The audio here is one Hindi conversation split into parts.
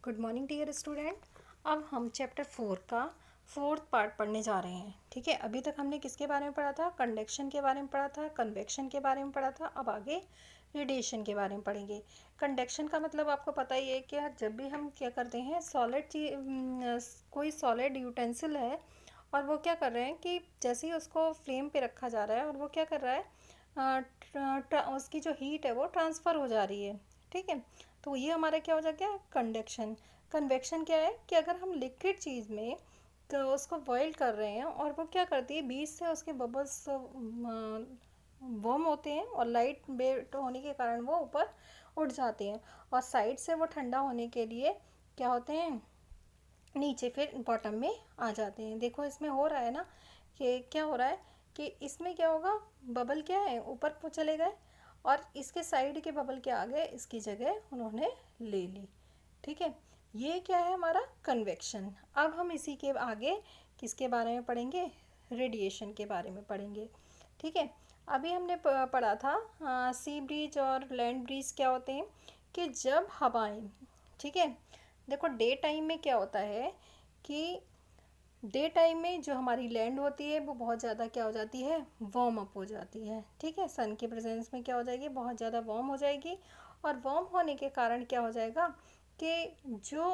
Good morning dear student. अब हम चैप्टर 4 का फोर्थ पार्ट पढ़ने जा रहे हैं। ठीक है, अभी तक हमने किसके बारे में पढ़ा था? कंडक्शन के बारे में पढ़ा था, कन्वेक्शन के बारे में पढ़ा था। अब आगे रेडिएशन के बारे में पढ़ेंगे। कंडक्शन का मतलब आपको पता ही है कि जब भी हम क्या करते हैं, सॉलिड कोई सॉलिड यूटेंसिल है और वो क्या कर रहे हैं कि जैसे ही उसको फ्लेम पे रखा जा रहा है और वो क्या कर रहा है, उसकी जो हीट है वो ट्रांसफ़र हो जा रही है। ठीक है, तो ये हमारा क्या हो जाएगा? कंडक्शन। कन्वेक्शन क्या है कि अगर हम लिक्विड चीज़ में तो उसको बॉईल कर रहे हैं और वो क्या करती है, बीच से उसके बबल्स वार्म होते हैं और लाइट वेट होने के कारण वो ऊपर उठ जाते हैं और साइड से वो ठंडा होने के लिए क्या होते हैं, नीचे फिर बॉटम में आ जाते हैं। देखो इसमें हो रहा है ना कि क्या हो रहा है कि इसमें क्या होगा, बबल क्या है ऊपर को चले गए और इसके साइड के बबल के आगे इसकी जगह उन्होंने ले ली। ठीक है, ये क्या है हमारा कन्वेक्शन। अब हम इसी के आगे किसके बारे में पढ़ेंगे? रेडिएशन के बारे में पढ़ेंगे। ठीक है, अभी हमने पढ़ा था सी ब्रीज और लैंड ब्रीज क्या होते हैं कि जब हवाएं, ठीक है, देखो डे टाइम में क्या होता है कि डे टाइम में जो हमारी लैंड होती है वो बहुत ज़्यादा क्या हो जाती है, वार्म अप हो जाती है। ठीक है, सन के प्रेजेंस में क्या हो जाएगी, बहुत ज़्यादा वार्म हो जाएगी और वार्म होने के कारण क्या हो जाएगा कि जो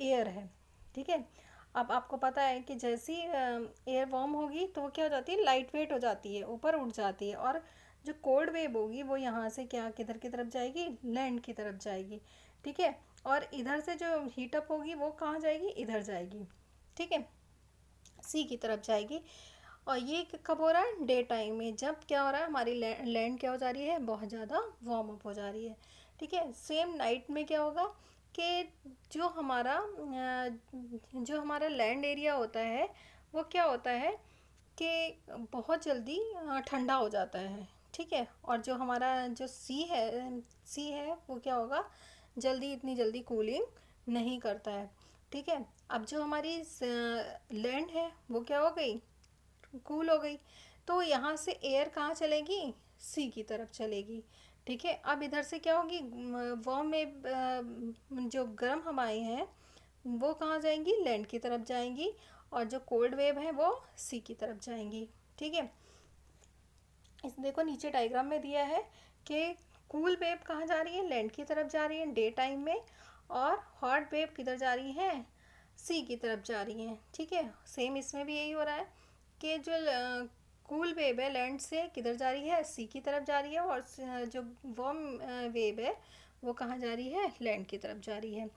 एयर है, ठीक है, अब आपको पता है कि जैसी एयर वार्म होगी तो वो क्या हो जाती है, लाइट वेट हो जाती है, ऊपर उठ जाती है और जो कोल्ड वेव होगी वो यहाँ से क्या किधर की तरफ जाएगी, लैंड की तरफ जाएगी। ठीक है, और इधर से जो हीटअप होगी वो कहाँ जाएगी, इधर जाएगी। ठीक है, सी की तरफ जाएगी। और ये कब हो रहा है? डे टाइम में, जब क्या हो रहा है, हमारी लैंड क्या हो जा रही है, बहुत ज़्यादा वार्म अप हो जा रही है। ठीक है, सेम नाइट में क्या होगा कि जो हमारा लैंड एरिया होता है वो क्या होता है कि बहुत जल्दी ठंडा हो जाता है। ठीक है, और जो हमारा जो सी है वो क्या होगा, इतनी जल्दी कूलिंग नहीं करता है। ठीक है, अब जो हमारी लैंड है वो क्या हो गई, कूल हो गई, तो यहाँ से एयर कहाँ चलेगी, सी की तरफ चलेगी। ठीक है, अब इधर से क्या होगी, वार्म में जो गर्म हवाएं हैं वो कहाँ जाएंगी, लैंड की तरफ जाएंगी और जो कोल्ड वेव है वो सी की तरफ जाएंगी। ठीक है, इस देखो नीचे डायग्राम में दिया है कि कूल वेव कहाँ जा रही है, लैंड की तरफ जा रही है डे टाइम में, और हॉट वेव किधर जा रही है, सी की तरफ जा रही है। ठीक है, सेम इसमें भी यही हो रहा है कि जो कूल वेव है लैंड से किधर जा रही है, सी की तरफ जा रही है और जो वार्म वेव है वो कहाँ जा रही है, लैंड की तरफ जा रही है।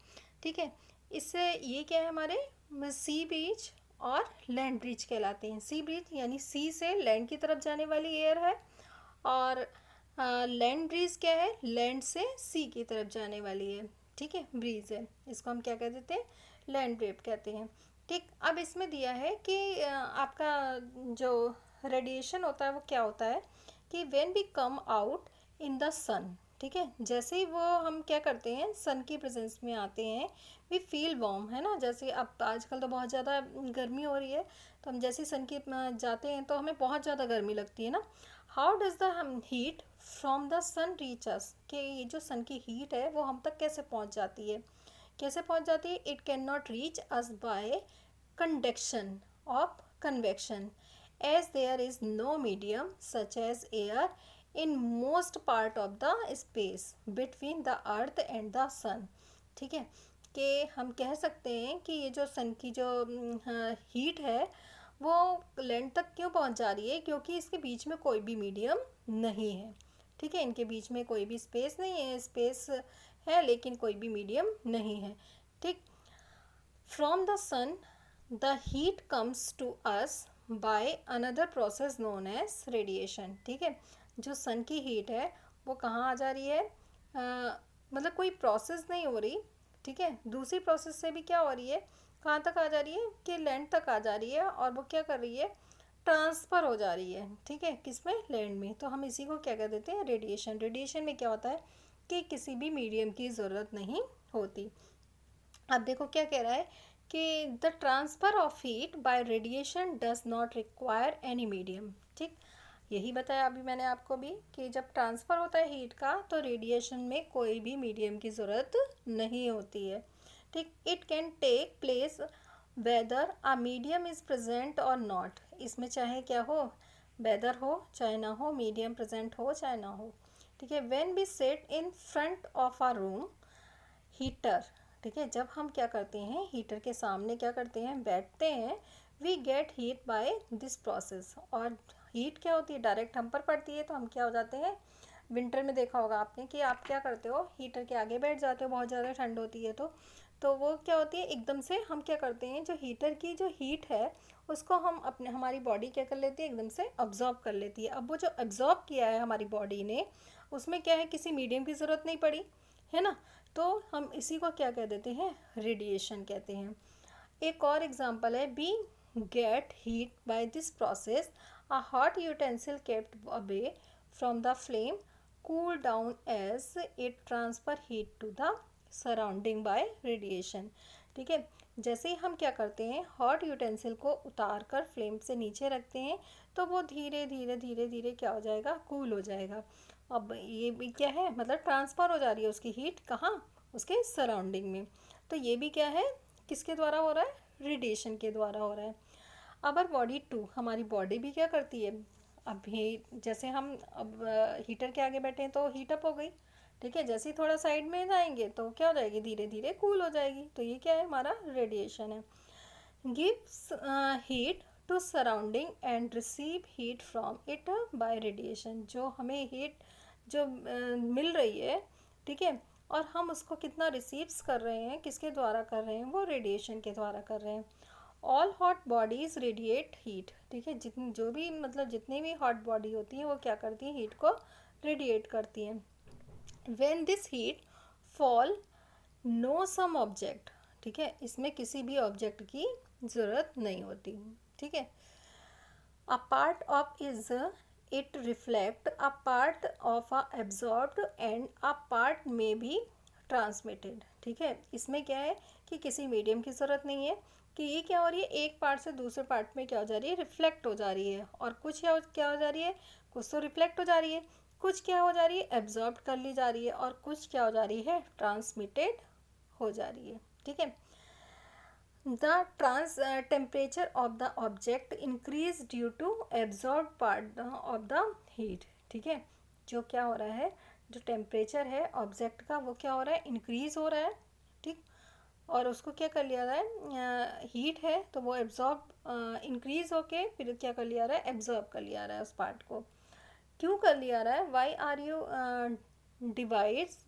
ठीक है, इससे ये क्या है, हमारे सी ब्रीज और लैंड ब्रिज कहलाते हैं। सी ब्रिज यानी सी से लैंड की तरफ जाने वाली एयर है और लैंड ब्रिज क्या है, लैंड से सी की तरफ जाने वाली है। ठीक है, ब्रिज है, इसको हम क्या कह देते हैं, लैंड वेव कहते हैं। ठीक, अब इसमें दिया है कि आपका जो रेडिएशन होता है वो क्या होता है कि when we come out in the sun, ठीक है, जैसे ही वो हम क्या करते हैं, सन की प्रेजेंस में आते हैं, वी फील वार्म, है ना। जैसे अब आजकल तो बहुत ज़्यादा गर्मी हो रही है, तो हम जैसे सन की जाते हैं तो हमें बहुत ज़्यादा गर्मी लगती है ना। How does the heat from the sun reach us, कि ये जो सन की हीट है वो हम तक कैसे पहुंच जाती है, कैसे पहुंच जाती है? It can not reach us bye conduction of convection, as there is no medium such as air in most part of the space between the earth and the sun। ठीक है, कि हम कह सकते हैं कि ये जो सन की जो हीट है वो लैंड तक क्यों पहुंच जा रही है, क्योंकि इसके बीच में कोई भी मीडियम नहीं है। ठीक है, इनके बीच में कोई भी स्पेस नहीं है, स्पेस है लेकिन कोई भी मीडियम नहीं है। ठीक, from the sun the heat comes to us by another process known as radiation. ठीक है, जो सन की हीट है वो कहाँ आ जा रही है, मतलब कोई प्रोसेस नहीं हो रही। ठीक है, दूसरी प्रोसेस से भी क्या हो रही है, कहाँ तक आ जा रही है कि लैंड तक आ जा रही है और वो क्या कर रही है, ट्रांसफ़र हो जा रही है। ठीक है, किसमें, लैंड में। तो हम इसी को क्या कह देते हैं, रेडिएशन। रेडिएशन में क्या होता है कि किसी भी मीडियम की ज़रूरत नहीं होती। अब देखो क्या कह रहा है कि the transfer of heat bye radiation does not require any medium. ठीक, यही बताया अभी मैंने आपको भी कि जब ट्रांसफ़र होता है हीट का तो रेडिएशन में कोई भी मीडियम की ज़रूरत नहीं होती है। ठीक, it can take place whether a medium is present और नॉट। इसमें चाहे क्या हो, वेदर हो चाहे ना हो, मीडियम प्रेजेंट हो चाहे ना हो। ठीक है, when we sit in front of a room heater, ठीक है, जब हम क्या करते हैं हीटर के सामने क्या करते हैं, बैठते हैं, we get heat by this process. और हीट क्या होती है, डायरेक्ट हम पर पड़ती है तो हम क्या हो जाते हैं, विंटर में देखा होगा आपने कि आप क्या करते हो, हीटर के आगे बैठ जाते हो, बहुत ज़्यादा ठंड होती है तो वो क्या होती है, एकदम से हम क्या करते हैं, जो हीटर की जो हीट है उसको हम अपने हमारी बॉडी क्या कर लेती है, एकदम से अब्जॉर्ब कर लेती है। अब वो जो अब्जॉर्ब किया है हमारी बॉडी ने, उसमें क्या है, किसी मीडियम की ज़रूरत नहीं पड़ी है ना, तो हम इसी को क्या कह देते हैं, रेडिएशन कहते हैं। एक और एग्जांपल है, we get heat by this process a hot utensil kept away from the flame cool down as it transfer heat to the surrounding by radiation. ठीक है, जैसे ही हम क्या करते हैं, हॉट यूटेंसिल को उतार कर फ्लेम से नीचे रखते हैं तो वो धीरे धीरे धीरे धीरे क्या हो जाएगा, कूल हो जाएगा। अब ये भी क्या है, मतलब ट्रांसफ़र हो जा रही है उसकी हीट, कहाँ, उसके सराउंडिंग में। तो ये भी क्या है, किसके द्वारा हो रहा है, रेडिएशन के द्वारा हो रहा है। अबर बॉडी टू, हमारी बॉडी भी क्या करती है, अभी जैसे हम अब हीटर के आगे बैठे हैं तो हीट अप हो गई। ठीक है, जैसे ही थोड़ा साइड में जाएंगे तो क्या हो जाएगी, धीरे धीरे कूल हो जाएगी। तो ये क्या है, हमारा रेडिएशन है। Gives heat to surrounding and receive heat from it by radiation. जो हमें हीट जो मिल रही है, ठीक है, और हम उसको कितना रिसीव्स कर रहे हैं, किसके द्वारा कर रहे हैं, वो रेडिएशन के द्वारा कर रहे हैं। All hot bodies radiate heat. ठीक है, जितनी जो भी मतलब जितनी भी हॉट बॉडी होती हैं वो क्या करती हैं, हीट को रेडिएट करती हैं। When this heat fall on some object, ठीक है, इसमें किसी भी ऑब्जेक्ट की ज़रूरत नहीं होती। ठीक है, a part of is it reflect a part of a absorbed and a part में भी ट्रांसमिटेड। ठीक है, इसमें क्या है कि किसी मीडियम की ज़रूरत नहीं है, कि ये क्या हो रही है, एक पार्ट से दूसरे पार्ट में क्या हो जा रही है, रिफ्लेक्ट हो जा रही है। और कुछ क्या हो जा रही है, कुछ तो रिफ्लेक्ट हो जा रही है, कुछ क्या हो जा रही है, एब्जॉर्ब कर ली जा रही है, और कुछ क्या हो जा रही है, ट्रांसमिटेड हो जा रही है। ठीक है, the temperature of the object increase due to absorbed part of the heat। ठीक है, जो क्या हो रहा है, जो टेम्परेचर है ऑब्जेक्ट का वो क्या हो रहा है, इंक्रीज हो रहा है। ठीक, और उसको क्या कर लिया रहा है, हीट है तो वो एब्जॉर्ब इंक्रीज होके फिर क्या कर लिया रहा है, एब्जॉर्ब कर लिया रहा है उस पार्ट को। क्यों कर लिया रहा है, why are you device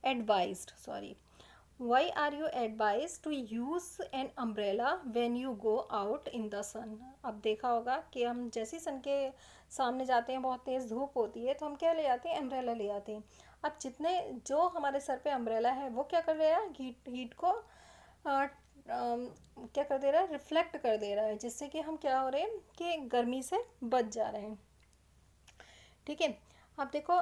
advised, sorry, why are you advised to use an umbrella when you go out in the sun। अब देखा होगा कि हम जैसे ही सन के सामने जाते हैं, बहुत तेज़ धूप होती है तो हम क्या ले आते हैं, अम्ब्रेला ले आते हैं। अब जितने जो हमारे सर पे अम्ब्रेला है वो क्या कर रहा है, हीट को क्या कर दे रहा है, रिफ्लेक्ट कर दे रहा है, जिससे कि हम क्या हो रहे हैं कि गर्मी से बच जा रहे हैं। ठीक है, अब देखो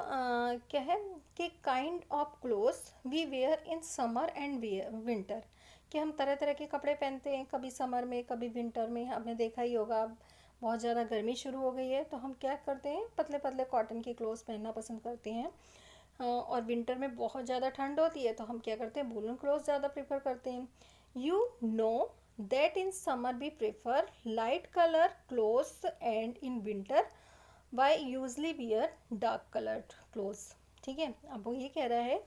क्या है कि kind of clothes we wear in summer and winter, कि हम तरह तरह के कपड़े पहनते हैं, कभी समर में कभी विंटर में। आपने देखा ही होगा, अब बहुत ज़्यादा गर्मी शुरू हो गई है तो हम क्या करते हैं, पतले पतले कॉटन के क्लोथ्स पहनना पसंद करते हैं। और विंटर में बहुत ज़्यादा ठंड होती है तो हम क्या करते हैं, वूलन क्लोथ्स ज़्यादा प्रेफर करते हैं। You know that in summer we prefer light colour clothes and in winter we usually wear dark coloured clothes. ठीक है, अब वो ये कह रहा है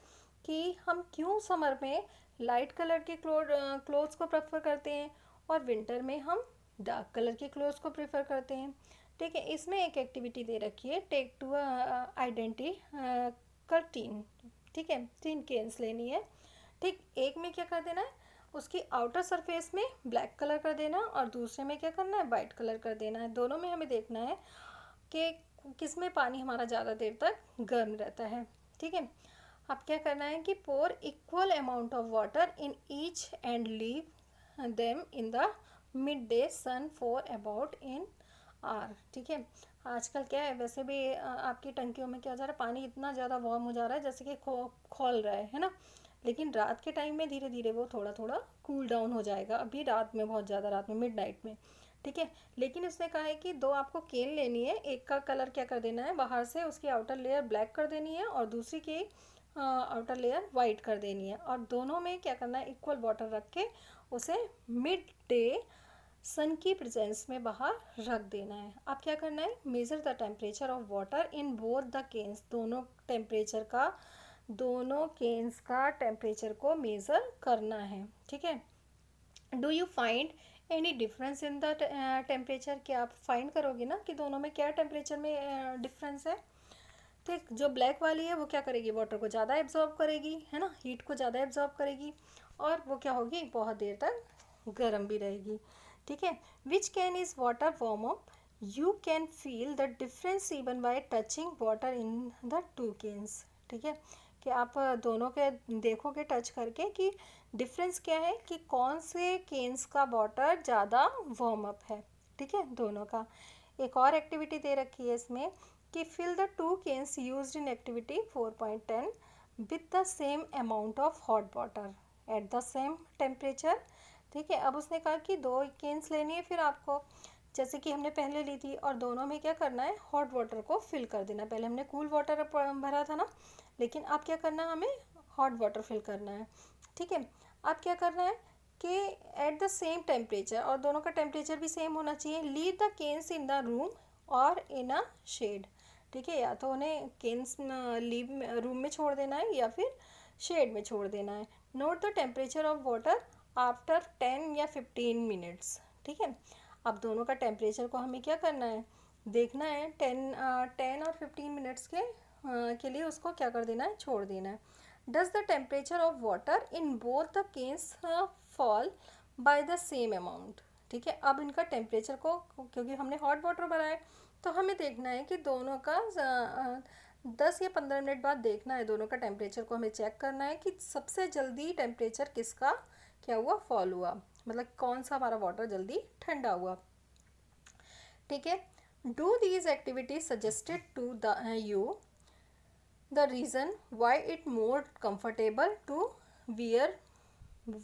कि हम क्यों समर में लाइट कलर के क्लोथ्स को प्रेफर करते हैं और विंटर में हम डार्क कलर के क्लोथ्स को प्रेफर करते हैं। ठीक है, इसमें एक एक्टिविटी दे रखी है, टेक टू आइडेंटिटी कर टीन। ठीक है, 3 केन्स लेनी है। ठीक, एक में क्या कर देना है, उसकी आउटर सरफेस में ब्लैक कलर कर देना और दूसरे में क्या करना है, वाइट कलर कर देना है। दोनों में हमें देखना है कि किस में पानी हमारा ज़्यादा देर तक गर्म रहता है। ठीक है, अब क्या करना है कि pour equal amount of water in each and leave them in the mid day sun for about an hour. ठीक है, आजकल क्या है, वैसे भी आपकी टंकियों में क्या हो जा रहा है, पानी इतना ज़्यादा वार्म हो जा रहा है जैसे कि खोल रहा है ना, लेकिन रात के टाइम में धीरे धीरे वो थोड़ा थोड़ा कूल डाउन हो जाएगा। अभी रात में बहुत ज़्यादा, रात में मिड नाइट में ठीक है। लेकिन उसने कहा है कि दो आपको केन लेनी है, एक का कलर क्या कर देना है, बाहर से उसकी आउटर लेयर ब्लैक कर देनी है और दूसरी की आउटर लेयर वाइट कर देनी है, और दोनों में क्या करना है, इक्वल वाटर रख के उसे मिड डे सन की प्रेजेंस में बाहर रख देना है। अब क्या करना है, measure the temperature of water in both the cans, दोनों केन्स का टेम्परेचर को मेज़र करना है। ठीक है। Do you find any difference in the temperature, क्या आप फाइंड करोगे ना कि दोनों में क्या टेम्परेचर में डिफरेंस है। ठीक, जो ब्लैक वाली है वो क्या करेगी, वाटर को ज़्यादा एब्जॉर्ब करेगी, है ना, हीट को ज़्यादा एब्जॉर्ब करेगी, और वो क्या होगी, बहुत देर तक गर्म भी रहेगी। ठीक है। Which can is water warm up, you can feel the difference even bye touching water in the two cans. ठीक है, कि आप दोनों के देखोगे टच करके कि डिफरेंस क्या है, कि कौन से केन्स का वाटर ज़्यादा वार्म अप है। ठीक है, दोनों का। एक और एक्टिविटी दे रखी है इसमें कि fill the two cans used in activity 4.10 with the same amount of hot water at the same temperature। ठीक है। अब उसने कहा कि दो केन्स लेनी है फिर आपको, जैसे कि हमने पहले ली थी, और दोनों में क्या करना है, हॉट वाटर को फिल कर देना। पहले हमने कूल वाटर भरा था ना, लेकिन अब क्या करना है, हमें हॉट वाटर फिल करना है। ठीक है। अब क्या करना है कि एट द सेम टेम्परेचर, और दोनों का टेम्परेचर भी सेम होना चाहिए, leave the cans in the room और इन अ शेड। ठीक है, या तो उन्हें केन्स लीव रूम में छोड़ देना है या फिर शेड में छोड़ देना है। Note the temperature of water after 10 या 15 मिनट्स। ठीक है। अब दोनों का टेम्परेचर को हमें क्या करना है, देखना है। 10 और 15 मिनट्स के लिए उसको क्या कर देना है, छोड़ देना है। Does the temperature of water in both the cans fall by the same amount. ठीक है। अब इनका टेम्परेचर को, क्योंकि हमने हॉट वाटर भरा है, तो हमें देखना है कि दोनों का 10 या 15 मिनट बाद देखना है, दोनों का टेम्परेचर को हमें चेक करना है कि सबसे जल्दी टेम्परेचर किसका क्या हुआ, फॉल हुआ, मतलब कौन सा हमारा वाटर जल्दी ठंडा हुआ। ठीक है। Do these activities suggested to the you the reason why it more comfortable to wear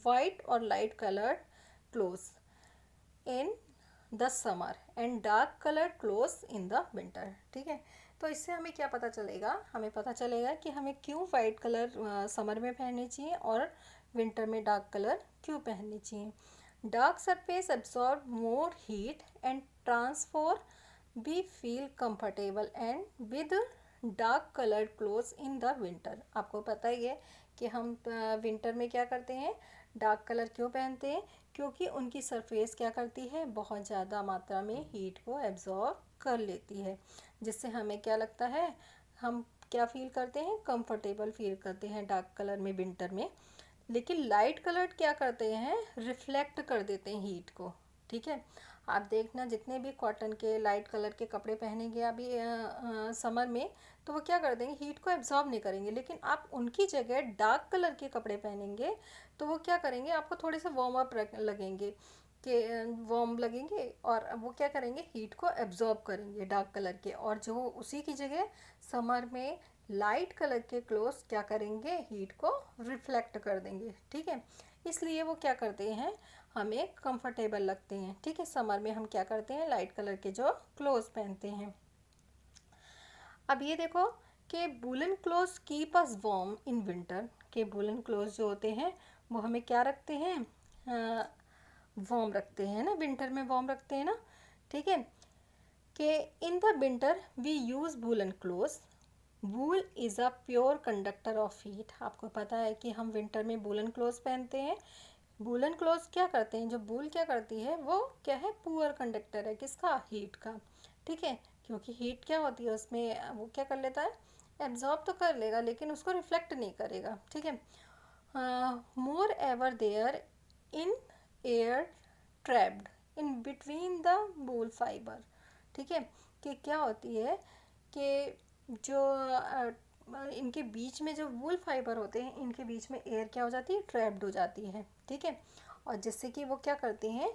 white और light coloured clothes in the summer and dark colour clothes in the winter. ठीक है। तो इससे हमें क्या पता चलेगा, हमें पता चलेगा कि हमें क्यों वाइट कलर समर में पहनने चाहिए और विंटर में डार्क कलर क्यों पहनने चाहिए। Dark surface absorb more heat and transfer be feel comfortable and with dark coloured clothes in the winter. आपको पता ही है कि हम विंटर में क्या करते हैं, डार्क कलर क्यों पहनते हैं, क्योंकि उनकी सरफेस क्या करती है, बहुत ज़्यादा मात्रा में हीट को एब्जॉर्ब कर लेती है, जिससे हमें क्या लगता है, हम क्या फील करते हैं, कंफर्टेबल फील करते हैं डार्क कलर में विंटर में। लेकिन लाइट कलर क्या करते हैं, रिफ्लेक्ट कर देते हैं हीट को। ठीक है। आप देखना जितने भी कॉटन के लाइट कलर के कपड़े पहनेंगे अभी समर में, तो वो क्या कर देंगे, हीट को एब्जॉर्ब नहीं करेंगे। लेकिन आप उनकी जगह डार्क कलर के कपड़े पहनेंगे तो वो क्या करेंगे, आपको थोड़े से वार्म अप लगेंगे, कि वार्म लगेंगे, और वो क्या करेंगे, हीट को एब्जॉर्ब करेंगे डार्क कलर के। और जो उसी की जगह समर में लाइट कलर के क्लोथ्स क्या करेंगे, हीट को रिफ्लेक्ट कर देंगे। ठीक है। इसलिए वो क्या करते हैं, हमें कंफर्टेबल लगते हैं। ठीक है। समर में हम क्या करते हैं, लाइट कलर के जो क्लोथ्स पहनते हैं। अब ये देखो कि woollen clothes keep us warm in winter, के वूलन क्लोथ्स जो होते हैं वो हमें क्या रखते हैं, वार्म रखते हैं ना, विंटर में वार्म रखते हैं ना। ठीक है। कि in the winter we use woollen clothes, wool is a pure conductor of heat. आपको पता है कि हम विंटर में वूलन क्लोथ्स पहनते हैं। वूलन क्लोथ्स क्या करते हैं, जो वूल क्या करती है, वो क्या है, पुअर कंडक्टर है, किसका, हीट का। ठीक है। क्योंकि हीट क्या होती है उसमें, वो क्या कर लेता है, एब्जॉर्ब तो कर लेगा लेकिन उसको रिफ्लेक्ट नहीं करेगा। ठीक है। Moreover there in air trapped in between the wool fibre. ठीक है। कि क्या होती है कि जो इनके बीच में जो वूल फाइबर होते हैं, इनके बीच में एयर क्या हो जाती है, ट्रैप्ड हो जाती है। ठीक है। और जिससे कि वो क्या करते हैं,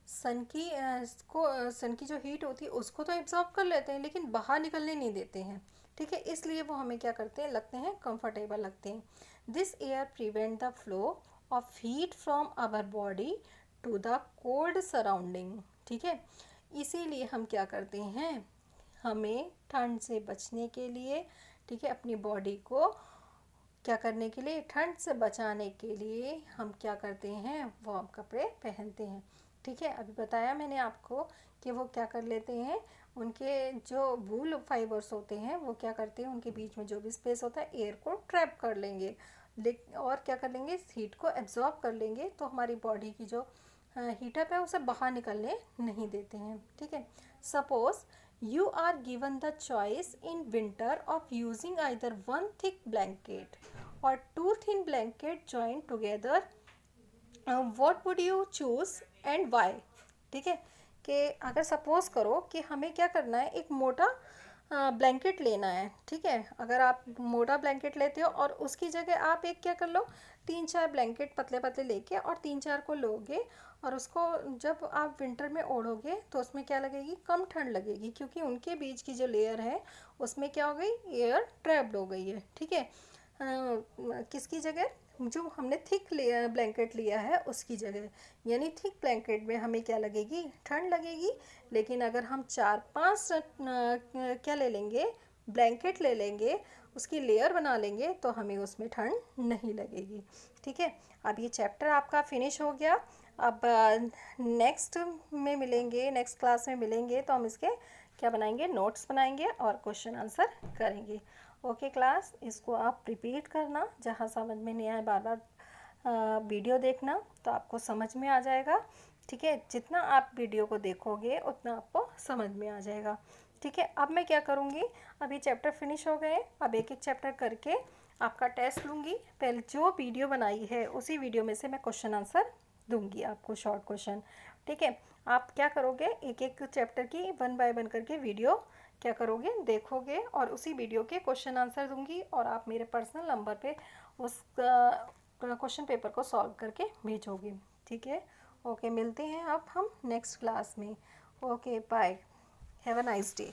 सन की जो हीट होती है उसको तो एब्जॉर्ब कर लेते हैं लेकिन बाहर निकलने नहीं देते हैं। ठीक है। इसलिए वो हमें क्या करते हैं, लगते हैं कंफर्टेबल लगते हैं। This air prevent the flow of heat from our body to the cold surrounding. ठीक है। इसीलिए हम क्या करते हैं, हमें ठंड से बचने के लिए, ठीक है, अपनी बॉडी को क्या करने के लिए, ठंड से बचाने के लिए हम क्या करते हैं, वार्म कपड़े पहनते हैं। ठीक है, अभी बताया मैंने आपको कि वो क्या कर लेते हैं, उनके जो वूल फाइबर्स होते हैं वो क्या करते हैं, उनके बीच में जो भी स्पेस होता है एयर को ट्रैप कर लेंगे, और क्या कर लेंगे, हीट को एब्जॉर्ब कर लेंगे, तो हमारी बॉडी की जो हीटअप है उसे बाहर निकलने नहीं देते हैं। ठीक है, suppose you are given the choice in winter of using either one thick blanket or two thin blanket joined together, what would you choose and why? ठीक है, कि अगर सपोज करो कि हमें क्या करना है, एक मोटा ब्लैंकेट लेना है। ठीक है, अगर आप मोटा ब्लैंकेट लेते हो और उसकी जगह आप एक क्या कर लो, 3-4 ब्लैंकेट पतले पतले लेके और 3-4 को लोगे, और उसको जब आप विंटर में ओढ़ोगे तो उसमें क्या लगेगी, कम ठंड लगेगी, क्योंकि उनके बीच की जो लेयर है उसमें क्या हो गई, एयर ट्रैप्ड हो गई है। ठीक है, किसकी जगह, जो हमने थिक ब्लैंकेट लिया है उसकी जगह, यानी थिक ब्लैंकेट में हमें क्या लगेगी, ठंड लगेगी। लेकिन अगर हम 4-5 क्या ले लेंगे, ब्लैंकेट ले लेंगे, उसकी लेयर बना लेंगे, तो हमें उसमें ठंड नहीं लगेगी। ठीक है, अब ये चैप्टर आपका फिनिश हो गया। अब नेक्स्ट में मिलेंगे, नेक्स्ट क्लास में मिलेंगे तो हम इसके क्या बनाएंगे, नोट्स बनाएंगे और क्वेश्चन आंसर करेंगे। ओके क्लास, इसको आप रिपीट करना, जहाँ समझ में नहीं आए बार बार वीडियो देखना, तो आपको समझ में आ जाएगा। ठीक है, जितना आप वीडियो को देखोगे उतना आपको समझ में आ जाएगा। ठीक है, अब मैं क्या करूँगी, अभी चैप्टर फिनिश हो गए, अब एक एक चैप्टर करके आपका टेस्ट लूँगी। पहले जो वीडियो बनाई है उसी वीडियो में से मैं क्वेश्चन आंसर दूंगी आपको, शॉर्ट क्वेश्चन। ठीक है, आप क्या करोगे, एक एक चैप्टर की 1 बाय 1 करके वीडियो क्या करोगे, देखोगे, और उसी वीडियो के क्वेश्चन आंसर दूंगी, और आप मेरे पर्सनल नंबर पे उस क्वेश्चन पेपर को सॉल्व करके भेजोगे। ठीक है, ओके, मिलते हैं अब हम नेक्स्ट क्लास में। Okay, bye, have a nice day.